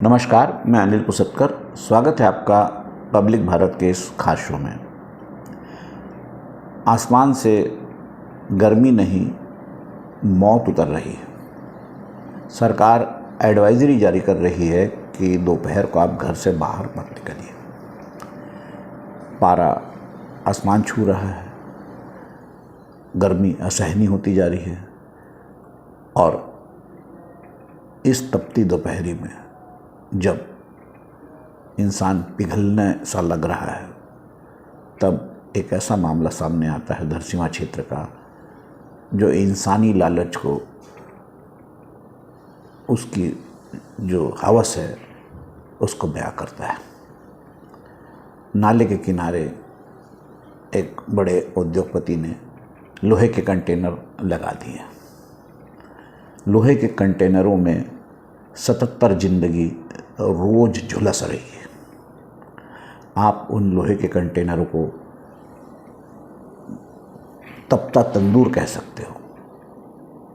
नमस्कार, मैं अनिल पुसतकर। स्वागत है आपका पब्लिक भारत के इस खास शो में। आसमान से गर्मी नहीं, मौत उतर रही है। सरकार एडवाइजरी जारी कर रही है कि दोपहर को आप घर से बाहर मत निकलिए। पारा आसमान छू रहा है, गर्मी असहनीय होती जा रही है और इस तपती दोपहरी में जब इंसान पिघलने सा लग रहा है, तब एक ऐसा मामला सामने आता है धरसींवा क्षेत्र का, जो इंसानी लालच को, उसकी जो हवस है, उसको बयां करता है। नाले के किनारे एक बड़े उद्योगपति ने लोहे के कंटेनर लगा दिए। लोहे के कंटेनरों में 77 जिंदगी रोज झुलस रही है। आप उन लोहे के कंटेनरों को तपता तंदूर कह सकते हो।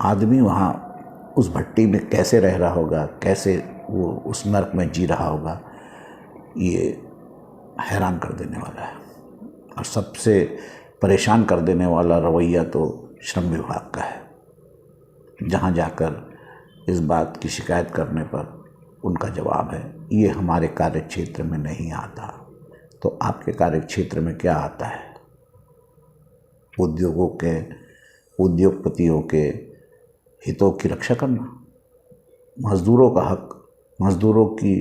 आदमी वहाँ उस भट्टी में कैसे रह रहा होगा, कैसे वो उस नर्क में जी रहा होगा, ये हैरान कर देने वाला है। और सबसे परेशान कर देने वाला रवैया तो श्रम विभाग का है। जहाँ जाकर इस बात की शिकायत करने पर उनका जवाब है, ये हमारे कार्य क्षेत्र में नहीं आता। तो आपके कार्य क्षेत्र में क्या आता है? उद्योगों के, उद्योगपतियों के हितों की रक्षा करना, मजदूरों का हक, मजदूरों की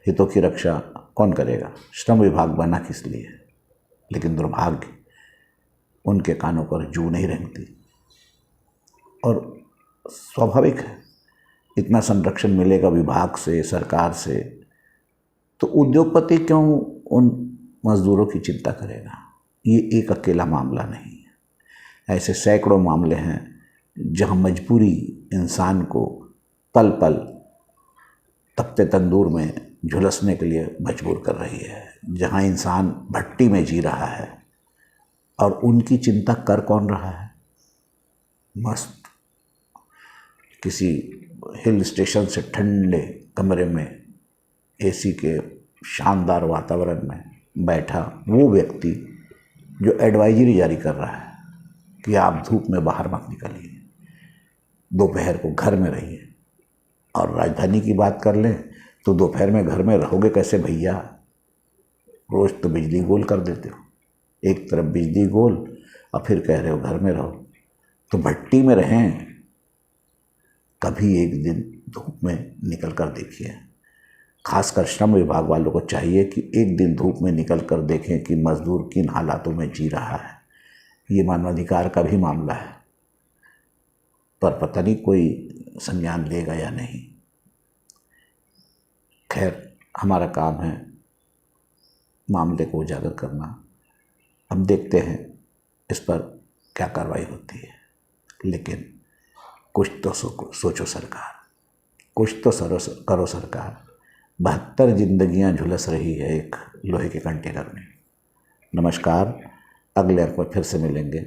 हितों की रक्षा कौन करेगा? श्रम विभाग बना किस लिए? लेकिन दुर्भाग्य, उनके कानों पर जू नहीं रेंगती। और स्वाभाविक है, इतना संरक्षण मिलेगा विभाग से, सरकार से, तो उद्योगपति क्यों उन मजदूरों की चिंता करेगा? ये एक अकेला मामला नहीं है। ऐसे सैकड़ों मामले हैं जहां मजबूरी इंसान को पल पल तपते तंदूर में झुलसने के लिए मजबूर कर रही है। जहां इंसान भट्टी में जी रहा है और उनकी चिंता कर कौन रहा है? मस्त किसी हिल स्टेशन से ठंडे कमरे में एसी के शानदार वातावरण में बैठा वो व्यक्ति जो एडवाइजरी जारी कर रहा है कि आप धूप में बाहर मत निकलिए, दोपहर को घर में रहिए। और राजधानी की बात कर लें तो दोपहर में घर में रहोगे कैसे भैया? रोज़ तो बिजली गोल कर देते हो। एक तरफ बिजली गोल और फिर कह रहे हो घर में रहो। तो भट्टी में रहें, कभी एक दिन धूप में निकल कर देखिए। खासकर श्रम विभाग वालों को चाहिए कि एक दिन धूप में निकल कर देखें कि मजदूर किन हालातों में जी रहा है। ये मानवाधिकार का भी मामला है, पर पता नहीं कोई संज्ञान लेगा या नहीं। खैर, हमारा काम है मामले को उजागर करना। अब देखते हैं इस पर क्या कार्रवाई होती है। लेकिन कुछ तो सोचो सरकार, कुछ तो करो सरकार। 72 जिंदगियां झुलस रही है एक लोहे के कंटेनर में। नमस्कार, अगले अंक में फिर से मिलेंगे।